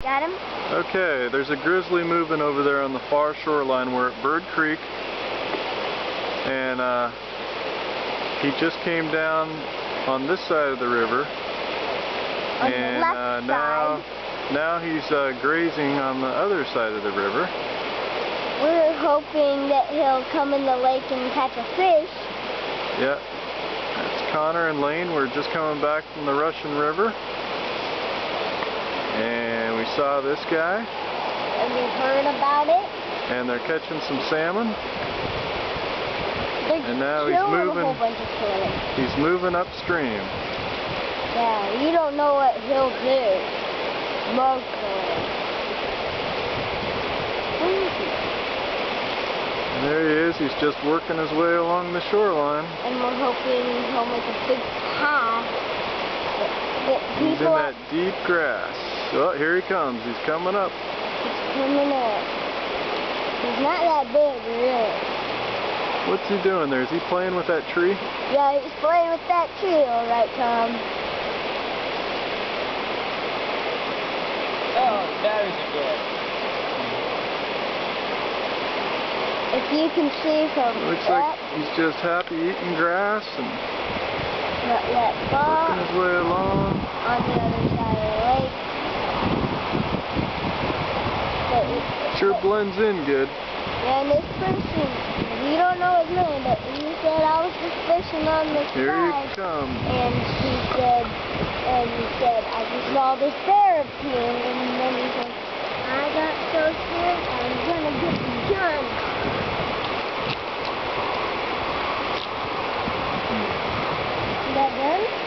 Got him? Okay, there's a grizzly moving over there on the far shoreline. We're at Bird Creek, and he just came down on this side of the river, On and the left now he's grazing on the other side of the river. We're hoping that he'll come in the lake and catch a fish. Yeah, that's Connor and Lane. We're just coming back from the Russian River, and we saw this guy. And we heard about it. And they're catching some salmon. They're And now killing a whole bunch of salmon. he's moving upstream. Yeah, you don't know what he'll do. Mostly. And there he is. He's just working his way along the shoreline. And we're hoping he'll make a big path. He's in that deep grass. Oh, here he comes. He's coming up. He's coming up. He's not that big, really. What's he doing there? Is he playing with that tree? Yeah, he's playing with that tree, all right, Tom. Oh, batteries are dead. If you can see from Looks like he's just happy eating grass and working his way along. On the other side of the lake. Sure blends in good. Yeah, and this person, we don't know his name, but he said I was just fishing on the Here he side. comes. And he said, I just saw this bear appear, and then he said, I got so scared, I'm gonna get the gun. Is that done?